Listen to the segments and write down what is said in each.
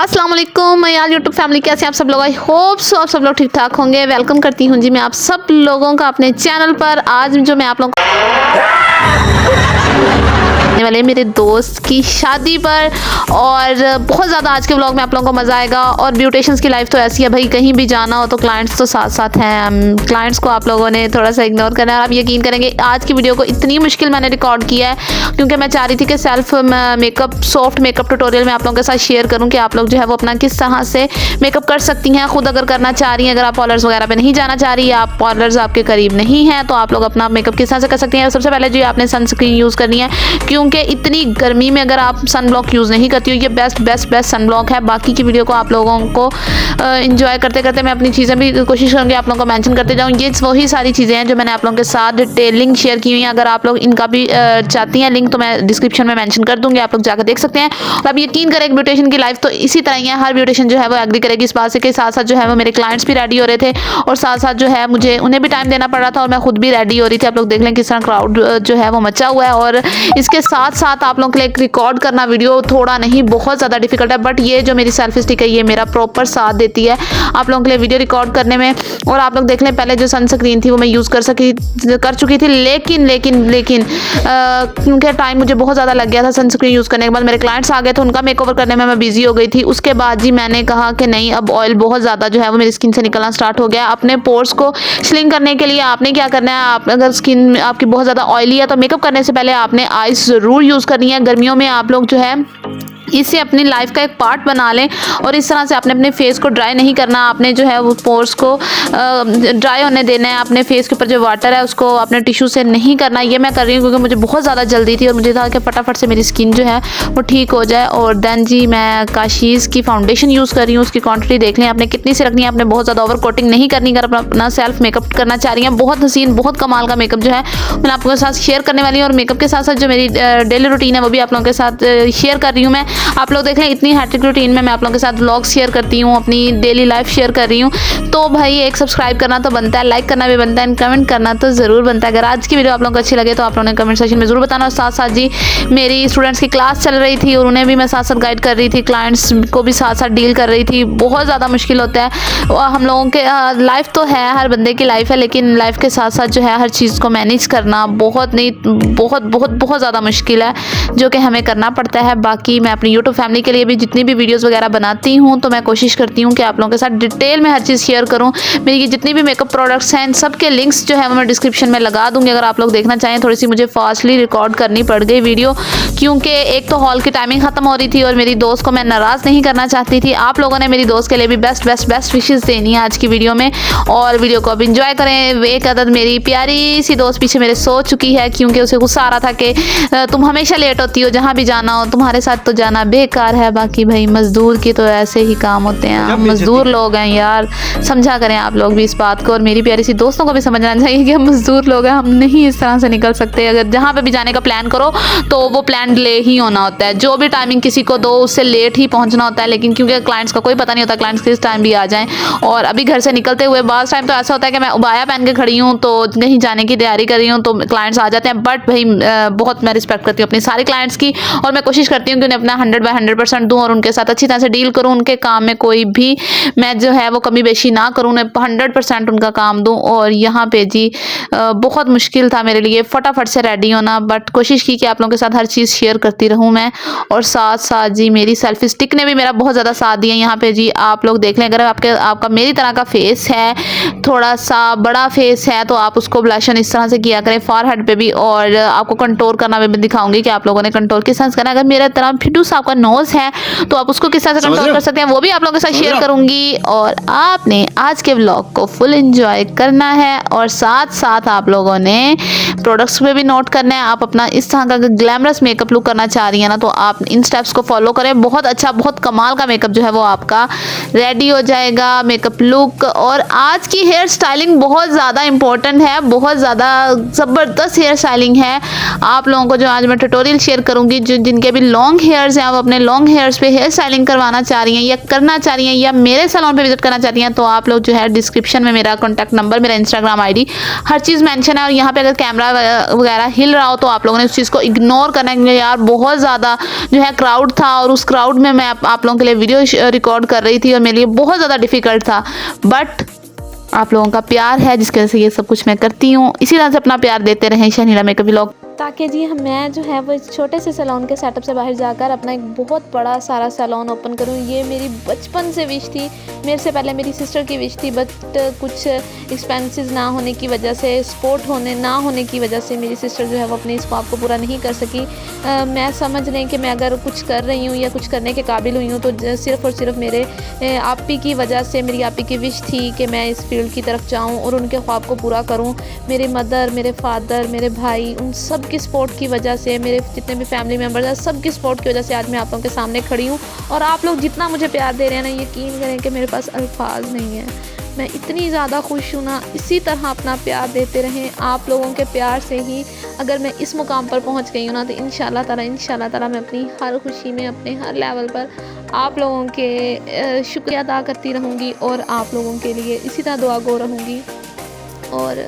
अस्सलाम वालेकुम मैं यार यूट्यूब फैमिली, कैसे हैं आप सब लोग। आई होप सो आप सब लोग ठीक ठाक होंगे। वेलकम करती हूँ जी मैं आप सब लोगों का अपने चैनल पर। आज जो मैं आप लोगों वाले मेरे दोस्त की शादी पर, और बहुत ज़्यादा आज के व्लॉग में आप लोगों को मज़ा आएगा। और ब्यूटिशियंस की लाइफ तो ऐसी है भाई, कहीं भी जाना हो तो क्लाइंट्स तो साथ साथ हैं। क्लाइंट्स को आप लोगों ने थोड़ा सा इग्नोर करना है। आप यकीन करेंगे आज की वीडियो को इतनी मुश्किल मैंने रिकॉर्ड किया है क्योंकि मैं चाह रही थी कि self makeup soft makeup tutorial में आप लोगों के साथ शेयर करूँ कि आप लोग जो है वो अपना किस तरह से मेकअप कर सकती हैं खुद अगर करना चाह रही हैं। अगर आप पार्लर्स वगैरह पे नहीं जाना चाह रही, आप पार्लर्स आपके करीब नहीं हैं, तो आप लोग अपना मेकअप किस तरह से कर सकती हैं। सबसे पहले जी आपने सनस्क्रीन यूज़ करनी है क्योंकि इतनी गर्मी में अगर आप सन ब्लॉक यूज़ नहीं करती हो, ये बेस्ट सन ब्लॉक है। बाकी की वीडियो को आप लोगों को इंजॉय करते करते मैं अपनी चीज़ें भी कोशिश करूँगी आप लोगों को मेंशन करते जाऊँ। ये वही सारी चीज़ें हैं जो मैंने आप लोगों के साथ डिटेलिंग शेयर की हुई हैं। अगर आप लोग इनका भी चाहती हैं लिंक तो मैं डिस्क्रिप्शन में मेंशन कर दूँगी, आप लोग जाकर देख सकते हैं। और अब यकीन करें ब्यूटिशियन की लाइफ तो इसी तरह ही है। हर ब्यूटिशियन जो है वो एग्री करेगी इस बात से के साथ साथ जो है वो मेरे क्लाइंट्स भी रेडी हो रहे थे और साथ साथ जो है मुझे उन्हें भी टाइम देना पड़ रहा था और मैं खुद भी रेडी हो रही थी। आप लोग देख लें किस तरह क्राउड जो है वो मचा हुआ है। और इसके साथ साथ आप लोगों के लिए रिकॉर्ड करना वीडियो थोड़ा नहीं बहुत ज़्यादा डिफिकल्ट है, बट ये जो मेरी सेल्फी स्टिक है ये मेरा प्रॉपर साथ देती है आप लोगों के लिए वीडियो रिकॉर्ड करने में। और आप लोग देख लें पहले जो सनस्क्रीन थी वो मैं यूज़ कर चुकी थी, लेकिन क्योंकि टाइम मुझे बहुत ज़्यादा लग गया था सनस्क्रीन यूज़ करने के बाद। मेरे क्लाइंट्स आ गए थे, उनका मेकओवर करने में मैं बिजी हो गई थी। उसके बाद जी मैंने कहा कि नहीं, अब ऑयल बहुत ज़्यादा जो है वो मेरी स्किन से निकलना स्टार्ट हो गया। अपने पोर्स को श्रिंक करने के लिए आपने क्या करना है, आप अगर स्किन आपकी बहुत ज़्यादा ऑयली है तो मेकअप करने से पहले आपने आइस ज़रूर यूज़ करनी है। गर्मियों में आप लोग जो है इसे अपनी लाइफ का एक पार्ट बना लें और इस तरह से आपने अपने फेस को ड्राई नहीं करना। आपने जो है वो पोर्स को ड्राई होने देना है। अपने फेस के ऊपर जो वाटर है उसको अपने टिश्यू से नहीं करना। ये मैं कर रही हूँ क्योंकि मुझे बहुत ज़्यादा जल्दी थी और मुझे था कि फटाफट से मेरी स्किन जो है वो ठीक हो जाए। और देन जी मैं काशीज़ की फाउंडेशन यूज़ कर रही हूँ। उसकी क्वान्टिटी देख लें आपने कितनी सी रखनी है। आपने बहुत ज़्यादा ओवर कोटिंग नहीं करनी। अगर अपना सेल्फ मेकअप करना चाह रही हैं, बहुत हसीन बहुत कमाल का मेकअप जो है मैं आप लोगों के साथ शेयर करने वाली हूँ। और मेकअप के साथ साथ जो मेरी डेली रूटीन है वो भी आप लोगों के साथ शेयर कर रही हूँ मैं। आप लोग देख लें इतनी हैट्रिक रूटीन में मैं आप लोगों के साथ व्लॉग शेयर करती हूँ, अपनी डेली लाइफ शेयर कर रही हूँ। तो भाई एक सब्सक्राइब करना तो बनता है, लाइक करना भी बनता है, कमेंट करना तो ज़रूर बनता है। अगर आज की वीडियो आप लोगों को अच्छी लगे तो आप लोगों ने कमेंट सेक्शन में ज़रूर बताना। और साथ साथ जी मेरी स्टूडेंट्स की क्लास चल रही थी और उन्हें भी मैं साथ साथ गाइड कर रही थी, क्लाइंट्स को भी साथ साथ डील कर रही थी। बहुत ज़्यादा मुश्किल होता है हम लोगों के लाइफ तो है, हर बंदे की लाइफ है, लेकिन लाइफ के साथ साथ जो है हर चीज़ को मैनेज करना बहुत ज़्यादा मुश्किल है जो कि हमें करना पड़ता है। बाकी मैं अपनी यूट्यूब फैमिली के लिए भी जितनी भी वीडियोस वगैरह बनाती हूँ तो मैं कोशिश करती हूँ कि आप लोगों के साथ डिटेल में हर चीज़ शेयर करूँ। मेरी ये जितनी भी मेकअप प्रोडक्ट्स हैं इन सब के लिंक्स जो है वो मैं डिस्क्रिप्शन में लगा दूँगी अगर आप लोग देखना चाहें। थोड़ी सी मुझे फास्टली रिकॉर्ड करनी पड़ गई वीडियो क्योंकि एक तो हॉल की टाइमिंग ख़त्म हो रही थी और मेरी दोस्त को मैं नाराज़ नहीं करना चाहती थी। आप लोगों ने मेरी दोस्त के लिए भी बेस्ट विशेज़ देनी है आज की वीडियो में और वीडियो को अब इंजॉय करें। एक अदद मेरी प्यारी सी दोस्त पीछे मेरे सो चुकी है क्योंकि उसे गुस्सा आ रहा था कि तुम हमेशा लेट होती हो, जहाँ भी जाना हो तुम्हारे साथ तो जाना बेकार है। बाकी भाई मजदूर की तो ऐसे ही काम होते हैं, हम मजदूर लोग हैं यार, समझा करें आप लोग भी इस बात को। और मेरी प्यारी सी दोस्तों को भी समझना चाहिए कि हम मजदूर लोग हैं, हम नहीं इस तरह से निकल सकते। अगर जहाँ पे भी जाने का प्लान करो तो वो प्लान डिले ही होना होता है। जो भी टाइमिंग किसी को दो उससे लेट ही पहुँचना होता है, लेकिन क्योंकि क्लाइंट्स का कोई पता नहीं होता क्लाइंट्स किस टाइम भी आ जाएँ। और अभी घर से निकलते हुए बाज़ टाइम तो ऐसा होता है कि मैं उबाया पहन के खड़ी हूँ तो कहीं जाने की तैयारी कर रही हूँ तो क्लाइंट्स आ जाते हैं। बट भाई बहुत मैं रिस्पेक्ट करती हूँ अपनी सारे क्लाइंट्स की और मैं कोशिश करती हूँ कि उन्हें अपना 100/100% दूँ और उनके साथ अच्छी तरह से डील करूँ। उनके काम में कोई भी मैं जो है वो कमी बेशी ना करूँ, उन्हें 100% उनका काम दूँ। और यहाँ पे जी बहुत मुश्किल था मेरे लिए फटाफट से रेडी होना, बट कोशिश की कि आप लोगों के साथ हर चीज़ शेयर करती रहूँ मैं। और साथ साथ जी मेरी सेल्फी स्टिक ने भी मेरा बहुत ज़्यादा साथ दिया। यहाँ पे जी आप लोग देख लें, अगर आपका मेरी तरह का फेस है, थोड़ा सा बड़ा फेस है, तो आप उसको ब्लशन इस तरह से किया करें फॉरहेड पे भी। और आपको कंटोर करना भी मैं दिखाऊंगी कि आप लोगों ने कंटोर किस तरह से करना है। अगर मेरे तरह फिटू सा आपका नोज है तो आप उसको किस तरह से कंट्रोल कर सकते हैं वो भी आप लोगों के साथ शेयर करूंगी। और आपने आज के व्लॉग को फुल एंजॉय करना है और साथ साथ आप लोगों ने प्रोडक्ट्स पे भी नोट करना है। आप अपना इस तरह का ग्लैमरस मेकअप लुक करना चाह रही है ना तो आप इन स्टेप्स को फॉलो करें। बहुत अच्छा बहुत कमाल का मेकअप जो है वो आपका रेडी हो जाएगा, मेकअप लुक। और आज की हेयर स्टाइलिंग बहुत ज़्यादा इंपॉर्टेंट है, बहुत ज़्यादा ज़बरदस्त हेयर स्टाइलिंग है। आप लोगों को जो आज मैं ट्यूटोरियल शेयर करूंगी, जो जिनके भी लॉन्ग हेयर्स हैं है वो अपने लॉन्ग हेयर्स पे हेयर स्टाइलिंग करवाना चाह रही हैं या करना चाह रही हैं या मेरे सैलून पे विजिट करना चाहती हैं, तो आप लोग जो है डिस्क्रिप्शन में मेरा कॉन्टैक्ट नंबर, मेरा इंस्टाग्राम आईडी, हर चीज़ मेंशन है। और यहाँ पे अगर कैमरा वगैरह हिल रहा हो तो आप लोगों ने उस चीज़ को इग्नोर करना है, क्योंकि यार बहुत ज़्यादा जो है क्राउड था और उस क्राउड में मैं आप लोगों के लिए वीडियो रिकॉर्ड कर रही थी और मेरे लिए बहुत ज़्यादा डिफ़िकल्ट था। बट आप लोगों का प्यार है जिसकी वजह से ये सब कुछ मैं करती हूँ। इसी तरह से अपना प्यार देते रहें शहनीला मेकअप व्लॉग, ताकि जी मैं जो है वो इस छोटे से सैलून के सेटअप से बाहर जाकर अपना एक बहुत बड़ा सारा सैलून ओपन करूं। ये मेरी बचपन से विश थी, मेरे से पहले मेरी सिस्टर की विश थी, बट कुछ एक्सपेंसेस ना होने की वजह से, सपोर्ट ना होने की वजह से मेरी सिस्टर जो है वो अपने इस ख्वाब को पूरा नहीं कर सकी। मैं समझ लें कि मैं अगर कुछ कर रही हूँ या कुछ करने के काबिल हुई हूँ तो सिर्फ़ और सिर्फ मेरे आपी की वजह से, मेरी आपी की विश थी कि मैं इस फील्ड की तरफ जाऊँ और उनके ख्वाब को पूरा करूँ। मेरे मदर, मेरे फादर, मेरे भाई, उन सब की सपोर्ट की वजह से, मेरे जितने भी फैमिली मेम्बर्स हैं सब की सपोर्ट की वजह से आज मैं आप लोगों के सामने खड़ी हूँ। और आप लोग जितना मुझे प्यार दे रहे हैं ना, यकीन करें कि मेरे पास अल्फाज नहीं है। मैं इतनी ज़्यादा खुश हूँ ना, इसी तरह अपना प्यार देते रहें। आप लोगों के प्यार से ही अगर मैं इस मुकाम पर पहुँच गई हूँ ना, तो इंशाल्लाह ताला मैं अपनी हर खुशी में, अपने हर लेवल पर आप लोगों के शुक्रिया अदा करती रहूँगी और आप लोगों के लिए इसी तरह दुआ गो रहूँगी। और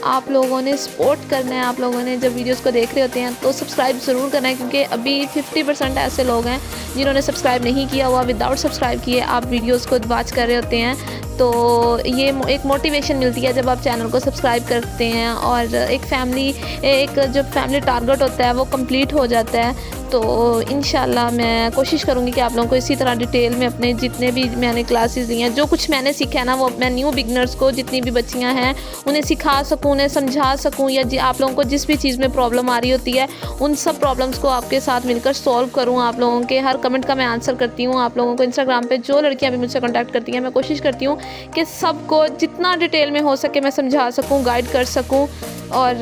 आप लोगों ने सपोर्ट करना है। आप लोगों ने जब वीडियोस को देख रहे होते हैं तो सब्सक्राइब ज़रूर करना है, क्योंकि अभी 50% ऐसे लोग हैं जिन्होंने सब्सक्राइब नहीं किया हुआ। विदाउट सब्सक्राइब किए आप वीडियोस को वॉच कर रहे होते हैं, तो ये एक मोटिवेशन मिलती है जब आप चैनल को सब्सक्राइब करते हैं और एक जो फैमिली टारगेट होता है वो कंप्लीट हो जाता है। तो इंशाल्लाह मैं कोशिश करूँगी कि आप लोगों को इसी तरह डिटेल में अपने जितने भी मैंने क्लासेस ली हैं, जो कुछ मैंने सीखा है ना, वो मैं न्यू बिगनर्स को, जितनी भी बच्चियां हैं, उन्हें सिखा सकूँ, उन्हें समझा सकूँ, या आप लोगों को जिस भी चीज़ में प्रॉब्लम आ रही होती है उन सब प्रॉब्लम्स को आपके साथ मिलकर सॉल्व करूँ। आप लोगों के हर कमेंट का मैं आंसर करती हूँ। आप लोगों को इंस्टाग्राम पर जो लड़कियाँ भी मुझसे कॉन्टैक्ट करती हैं, मैं कोशिश करती हूँ कि सबको जितना डिटेल में हो सके मैं समझा सकूँ, गाइड कर सकूँ। और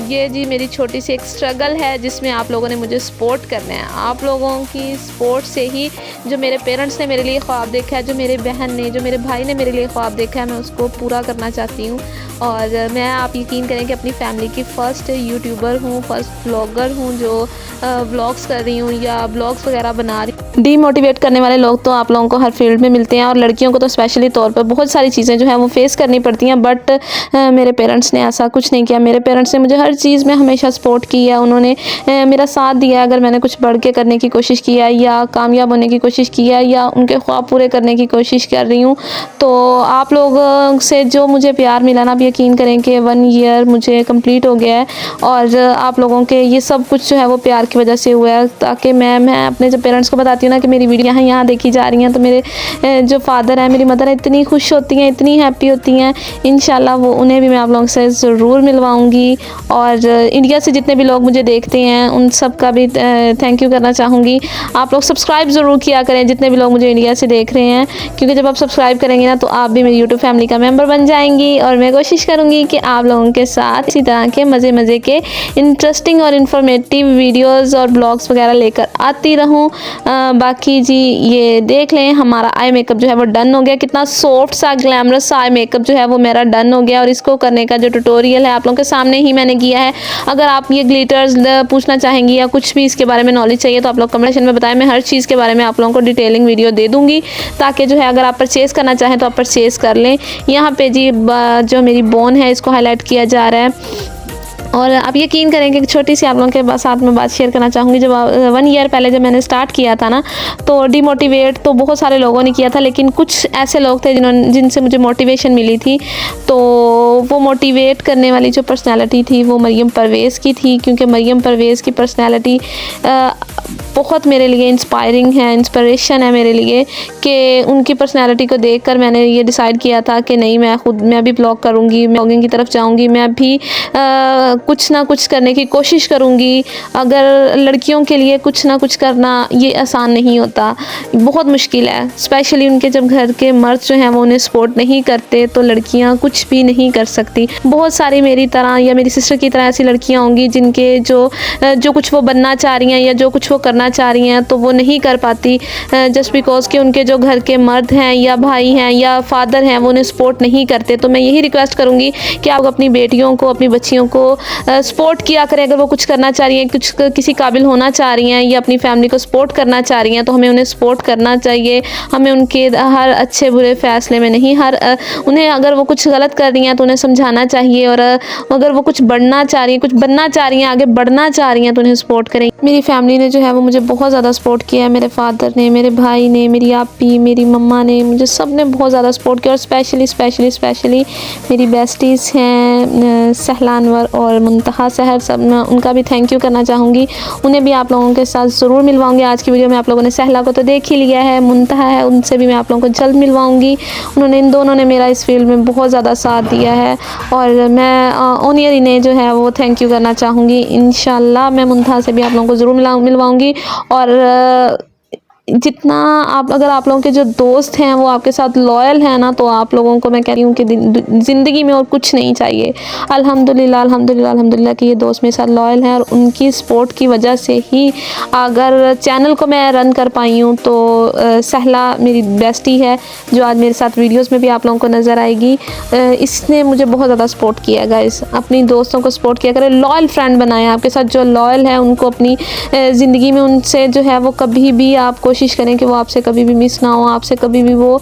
ये जी मेरी छोटी सी एक स्ट्रगल है जिसमें आप लोगों ने मुझे सपोर्ट करना है। आप लोगों की सपोर्ट से ही जो मेरे पेरेंट्स ने मेरे लिए ख्वाब देखा है, जो मेरे बहन ने, जो मेरे भाई ने मेरे लिए ख्वाब देखा है, मैं उसको पूरा करना चाहती हूँ। और मैं, आप यकीन करें कि अपनी फैमिली की फ़र्स्ट यूट्यूबर हूँ, फर्स्ट ब्लॉगर हूँ जो व्लॉग्स कर रही हूँ या ब्लॉग्स वगैरह बना रही हूँ। डीमोटिवेट करने वाले लोग तो आप लोगों को हर फील्ड में मिलते हैं और लड़कियों को तो स्पेशली तौर पर बहुत सारी चीज़ें जो है वो फेस करनी पड़ती हैं, बट मेरे पेरेंट्स ने ऐसा कुछ नहीं किया। मेरे पेरेंट्स ने मुझे हर चीज़ में हमेशा सपोर्ट किया, उन्होंने मेरा साथ दिया अगर मैंने कुछ बढ़ के करने की कोशिश किया या कामयाब होने की कोशिश किया या उनके ख्वाब पूरे करने की कोशिश कर रही हूँ। तो आप लोगों से जो मुझे प्यार मिला ना, आप यकीन करें कि 1 ईयर मुझे कंप्लीट हो गया है और आप लोगों के ये सब कुछ जो है वो प्यार की वजह से हुआ है। ताकि मैं अपने जब पेरेंट्स को बताती हूँ ना कि मेरी वीडियो यहाँ देखी जा रही हैं, तो मेरे जो फादर हैं, मेरी मदर है, इतनी खुश होती हैं, इतनी हैप्पी होती हैं। इंशाल्लाह वो उन्हें भी मैं आप लोगों से ज़रूर मिलवाऊँगी। और इंडिया से जितने भी लोग मुझे देखते हैं उन सब का भी थैंक यू करना चाहूँगी। आप लोग सब्सक्राइब ज़रूर किया करें, जितने भी लोग मुझे इंडिया से देख रहे हैं, क्योंकि जब आप सब्सक्राइब करेंगे ना तो आप भी मेरी यूट्यूब फैमिली का मेंबर बन जाएंगी। और मैं कोशिश करूँगी कि आप लोगों के साथ इसी तरह के मज़े के इंटरेस्टिंग और इन्फॉर्मेटिव वीडियोज़ और ब्लॉग्स वगैरह लेकर आती रहूँ। बाकी जी ये देख लें, हमारा आई मेकअप जो है वो डन हो गया। कितना सॉफ्ट सा ग्लैमरस सा आई मेकअप जो है वो मेरा डन हो गया। और इसको करने का जो ट्यूटोरियल है आप लोगों के सामने ही मैंने किया है। अगर आप ये ग्लिटर्स पूछना चाहेंगी या कुछ भी इसके बारे में नॉलेज चाहिए तो आप लोग कमेंट सेक्शन में बताएं। मैं हर चीज़ के बारे में आप लोगों को डिटेलिंग वीडियो दे दूँगी, ताकि जो है अगर आप परचेज़ करना चाहें तो आप परचेज़ कर लें। यहाँ पे जी जो मेरी बोन है इसको हाईलाइट किया जा रहा है। और आप यकीन करेंगे कि छोटी सी आप लोगों के साथ में बात शेयर करना चाहूँगी। जब 1 ईयर पहले जब मैंने स्टार्ट किया था ना, तो डिमोटिवेट तो बहुत सारे लोगों ने किया था, लेकिन कुछ ऐसे लोग थे जिनसे मुझे मोटिवेशन मिली थी। तो वो मोटिवेट करने वाली जो पर्सनैलिटी थी वो मरियम परवेज़ की थी, क्योंकि मरियम परवेज़ की पर्सनैलिटी बहुत मेरे लिए इंस्पायरिंग है, इंस्पिरेशन है मेरे लिए, कि उनकी पर्सनैलिटी को देखकर मैंने ये डिसाइड किया था कि नहीं, मैं भी ब्लॉग करूँगी, ब्लॉगिंग की तरफ जाऊँगी, मैं भी कुछ ना कुछ करने की कोशिश करूँगी। अगर लड़कियों के लिए कुछ ना कुछ करना ये आसान नहीं होता, बहुत मुश्किल है, स्पेशली उनके जब घर के मर्द जो हैं वो उन्हें सपोर्ट नहीं करते तो लड़कियाँ कुछ भी नहीं कर सकती। बहुत सारी मेरी तरह या मेरी सिस्टर की तरह ऐसी लड़कियाँ होंगी जिनके जो कुछ वो बनना चाह रही हैं या जो कुछ वो करना चाह रही हैं तो वो नहीं कर पाती, जस्ट बिकॉज कि उनके जो घर के मर्द हैं या भाई हैं या फादर हैं वो उन्हें सपोर्ट नहीं करते। तो मैं यही रिक्वेस्ट करूँगी कि आप अपनी बेटियों को, अपनी बच्चियों को सपोर्ट किया करें। अगर वो कुछ करना चाह रही हैं, कुछ किसी काबिल होना चाह रही हैं या अपनी फैमिली को सपोर्ट करना चाह रही हैं, तो हमें उन्हें सपोर्ट करना चाहिए। हमें उनके हर अच्छे बुरे फ़ैसले में नहीं, उन्हें अगर वो कुछ गलत कर रही हैं तो उन्हें समझाना चाहिए, और अगर वो कुछ बढ़ना चाह रही हैं, कुछ बनना चाह रही हैं, आगे बढ़ना चाह रही हैं, तो उन्हें सपोर्ट करें। मेरी फैमिली ने जो है वो मुझे बहुत ज़्यादा सपोर्ट किया है। मेरे फादर ने, मेरे भाई ने, मेरी आपी, मेरी मम्मा ने, मुझे सब ने बहुत ज़्यादा सपोर्ट किया। और स्पेशली मेरी बेस्टीज़ हैं सहला अनवर और मुंतहा सहर, सब मैं उनका भी थैंक यू करना चाहूँगी। उन्हें भी आप लोगों के साथ ज़रूर मिलवाऊँगी। आज की वीडियो में आप लोगों ने सहला को तो देख ही लिया है, मुंतहा है, उनसे भी मैं आप लोगों को जल्द मिलवाऊँगी। इन दोनों ने मेरा इस फील्ड में बहुत ज़्यादा साथ दिया है, और मैं ओनियर इन्हें जो है वो थैंक यू करना चाहूँगी। इंशाल्लाह मैं मुंतहा से भी आप लोगों को ज़रूर मिलवाऊँगी। और जितना अगर आप लोगों के जो दोस्त हैं वो आपके साथ लॉयल हैं ना, तो आप लोगों को मैं कह रही हूँ कि ज़िंदगी में और कुछ नहीं चाहिए। अल्हम्दुलिल्लाह कि ये दोस्त मेरे साथ लॉयल हैं, और उनकी सपोर्ट की वजह से ही अगर चैनल को मैं रन कर पाई हूँ। तो सहला मेरी बेस्टी है जो आज मेरे साथ वीडियोस में भी आप लोगों को नज़र आएगी। इसने मुझे बहुत ज़्यादा सपोर्ट किया है। गाइस, अपनी दोस्तों को सपोर्ट किया करें, लॉयल फ्रेंड बनाएं। आपके साथ जो लॉयल है उनको अपनी ज़िंदगी में उनसे जो है वो कभी भी आप कोशिश करें कि वो आपसे कभी भी मिस ना हो, आपसे कभी भी वो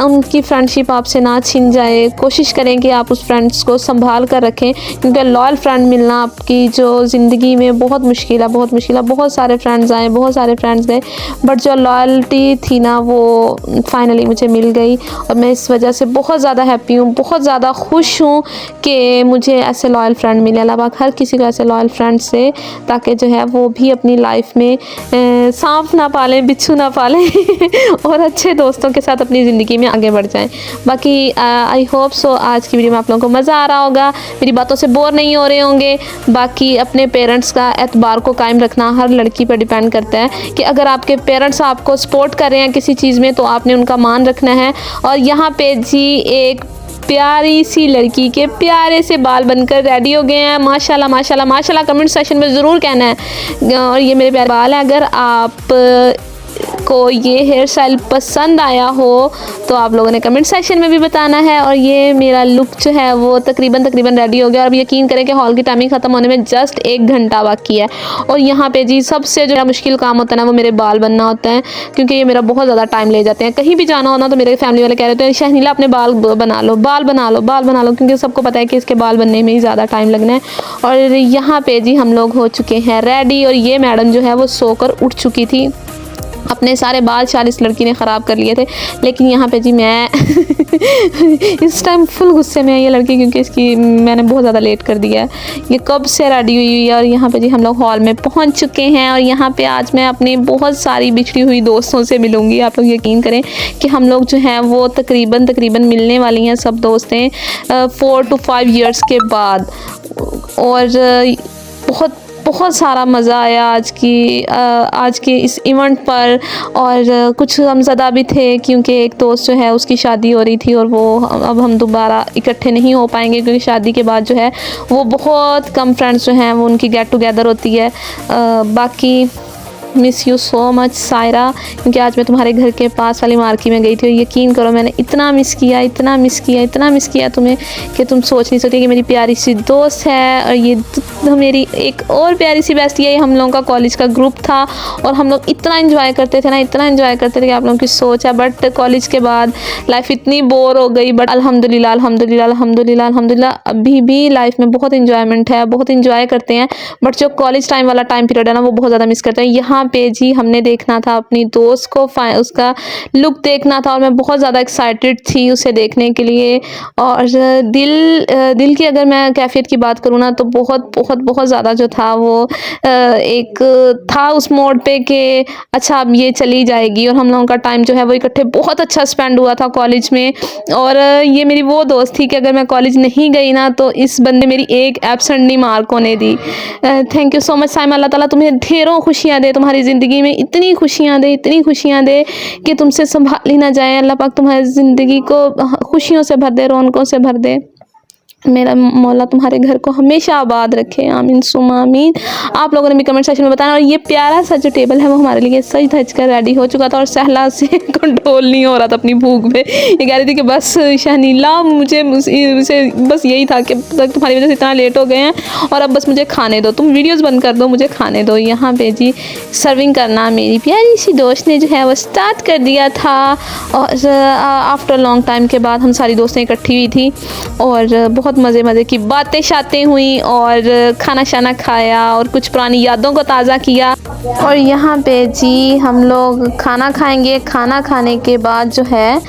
उनकी फ्रेंडशिप आपसे ना छिन जाए। कोशिश करें कि आप उस फ्रेंड्स को संभाल कर रखें, क्योंकि लॉयल फ्रेंड मिलना आपकी जो ज़िंदगी में बहुत मुश्किल है। बहुत सारे फ्रेंड्स आए, बहुत सारे फ्रेंड्स गए, बट जो लॉयल्टी थी ना वो फाइनली मुझे मिल गई, और मैं इस वजह से बहुत ज़्यादा हैप्पी हूँ, बहुत ज़्यादा खुश हूँ कि मुझे ऐसे लॉयल फ्रेंड मिले। अल्लाह पाक हर किसी को ऐसे लॉयल फ्रेंड से, ताकि जो है वो भी अपनी लाइफ में सांप ना पाले, बिच्छू ना पाले और अच्छे दोस्तों के साथ अपनी ज़िंदगी में आगे बढ़ जाएं। बाकी आई होप सो आज की वीडियो में आप लोगों को मज़ा आ रहा होगा, मेरी बातों से बोर नहीं हो रहे होंगे। बाकी अपने पेरेंट्स का एतबार को कायम रखना हर लड़की पर डिपेंड करता है, कि अगर आपके पेरेंट्स आपको सपोर्ट कर रहे हैं किसी चीज़ में, तो आपने उनका मान रखना है। और यहाँ पे जी एक प्यारी सी लड़की के प्यारे से बाल बनकर रेडी हो गए हैं। माशाल्लाह कमेंट सेक्शन में ज़रूर कहना है। और ये मेरे प्यारे बाल हैं। अगर आप को ये हेयर स्टाइल पसंद आया हो तो आप लोगों ने कमेंट सेक्शन में भी बताना है। और ये मेरा लुक जो है वो तकरीबन रेडी हो गया। और अब यकीन करें कि हॉल की टाइमिंग ख़त्म होने में जस्ट 1 घंटा बाकी है। और यहाँ पे जी सबसे जो मुश्किल काम होता है ना, वो मेरे बाल बनना होता है, क्योंकि ये मेरा बहुत ज़्यादा टाइम ले जाते हैं। कहीं भी जाना होना तो मेरे फैमिली वाले कह रहे थे शहनीला अपने बाल बना लो, क्योंकि सबको पता है कि इसके बाल बनने में ही ज़्यादा टाइम लगना है। और यहाँ पे जी हम लोग हो चुके हैं रेडी, और ये मैडम जो है वो सोकर उठ चुकी थी। अपने सारे बाल इस लड़की ने ख़राब कर लिए थे, लेकिन यहाँ पे जी मैं इस टाइम फुल गुस्से में है ये लड़की, क्योंकि इसकी मैंने बहुत ज़्यादा लेट कर दिया है। ये कब से रेडी हुई है। और यहाँ पे जी हम लोग हॉल में पहुँच चुके हैं, और यहाँ पे आज मैं अपनी बहुत सारी बिछड़ी हुई दोस्तों से मिलूँगी। आप लोग यकीन करें कि हम लोग जो हैं वो तकरीबन मिलने वाली हैं सब दोस्तें 4 to 5 ईयर्स के बाद। और बहुत सारा मज़ा आया आज के इस इवेंट पर। और कुछ गमज़दा भी थे, क्योंकि एक दोस्त जो है उसकी शादी हो रही थी, और वो अब हम दोबारा इकट्ठे नहीं हो पाएंगे, क्योंकि शादी के बाद जो है वो बहुत कम फ्रेंड्स जो हैं वो उनकी गेट टुगेदर होती है। बाकी miss you so much Saira, क्योंकि आज मैं तुम्हारे घर के पास वाली मार्केट में गई थी, और यकीन करो मैंने इतना मिस किया तुम्हें कि तुम सोच नहीं सकती कि मेरी प्यारी सी दोस्त है। और ये मेरी एक और प्यारी सी बेस्टी है। हम लोगों का कॉलेज का ग्रुप था, और हम लोग इतना एंजॉय करते थे कि आप लोगों की सोच है। बट कॉलेज के बाद लाइफ इतनी बोर हो गई। बट अल्हम्दुलिल्लाह अभी भी लाइफ में बहुत इंजॉयमेंट है, बहुत इंजॉय करते हैं। बट जो कॉलेज टाइम वाला टाइम पीरियड है ना, वो बहुत ज़्यादा मिस करते हैं। यहाँ पे जी हमने देखना था अपनी दोस्त को, उसका लुक देखना था, और मैं बहुत ज़्यादा एक्साइटेड थी उसे देखने के लिए। और दिल की अगर मैं कैफियत की बात करूँ ना, तो बहुत ज़्यादा जो था वो एक था उस मोड पे कि अच्छा अब ये चली जाएगी। और हम लोगों का टाइम जो है वो इकट्ठे बहुत अच्छा स्पेंड हुआ था कॉलेज में। और ये मेरी वो दोस्त थी कि अगर मैं कॉलेज नहीं गई ना, तो इस बंदे मेरी एक एब्सेंट नहीं मार्क होने दी। Thank you so much Saima. Allah Taala तुम्हें ढेरों खुशियाँ दे, तुम्हारी ज़िंदगी में इतनी खुशियाँ दे कि तुमसे संभाली ना जाए। अल्लाह पाक तुम्हारी ज़िंदगी को खुशियों से भर दे, रौनकों से भर दे। मेरा मौला तुम्हारे घर को हमेशा आबाद रखे, आमीन सुमा आमीन। आप लोगों ने भी कमेंट सेक्शन में बताना। और ये प्यारा सा जो टेबल है वो हमारे लिए सज धज कर रेडी हो चुका था और सहला से कंट्रोल नहीं हो रहा था अपनी भूख पे। ये कह रही थी कि बस शहनीला मुझे बस यही था कि तुम्हारी वजह से इतना लेट हो गए हैं और अब बस मुझे खाने दो, तुम वीडियोज़ बंद कर दो, मुझे खाने दो। यहाँ पे जी सर्विंग करना मेरी प्यारी सी दोस्त ने जो है वो स्टार्ट कर दिया था। और आफ्टर लॉन्ग टाइम के बाद हम सारी दोस्तें इकट्ठी हुई थी और बहुत मज़े की बातें शातें हुई और खाना शाना खाया और कुछ पुरानी यादों को ताज़ा किया। और यहाँ पे जी हम लोग खाना खाएंगे, खाना खाने के बाद जो है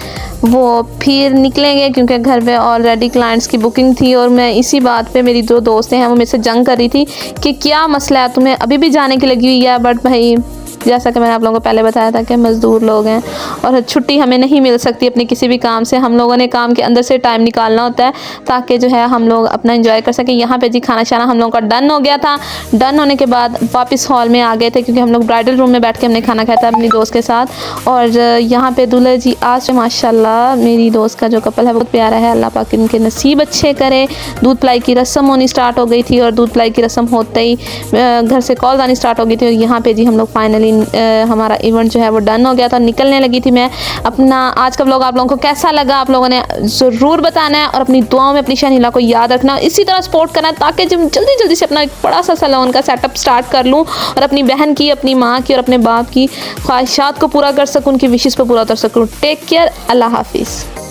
वो फिर निकलेंगे क्योंकि घर पे ऑलरेडी क्लाइंट्स की बुकिंग थी। और मैं इसी बात पे मेरी जो दोस्तें हैं वो मेरे से जंग कर रही थी कि क्या मसला है, तुम्हें अभी भी जाने की लगी हुई है। बट भाई जैसा कि मैंने आप लोगों को पहले बताया था कि मज़दूर लोग हैं और छुट्टी हमें नहीं मिल सकती अपने किसी भी काम से। हम लोगों ने काम के अंदर से टाइम निकालना होता है ताकि जो है हम लोग अपना एंजॉय कर सकें। यहाँ पे जी खाना शाना हम लोगों का डन हो गया था। डन होने के बाद वापस हॉल में आ गए थे क्योंकि हम लोग ब्राइडल रूम में बैठ के हमने खाना खाया था अपनी दोस्त के साथ। और यहाँ पे दूल्हा जी आज माशाल्लाह मेरी दोस्त का जो कपल है बहुत प्यारा है, अल्लाह पाक इनके नसीब अच्छे करे। दूध पिलाई की रस्म होनी स्टार्ट हो गई थी और दूध पिलाई की रस्म होते ही घर से कॉल आनी स्टार्ट हो गई थी। और यहाँ पे जी हम लोग फाइनली हमारा इवेंट जो है वो डन हो गया था, निकलने लगी थी मैं। अपना आज का व्लॉग आप लोगों को कैसा लगा आप लोगों ने ज़रूर बताना है और अपनी दुआओं में अपनी शहनीला को याद रखना, इसी तरह सपोर्ट करना है ताकि जब जल्दी से अपना एक बड़ा सा सैलून का सेटअप स्टार्ट कर लूँ और अपनी बहन की, अपनी माँ की और अपने बाप की ख्वाहिशात को पूरा कर सकूँ, उनकी विशेज़ पर पूरा उतर सकूँ। टेक केयर, अल्लाह हाफिज़।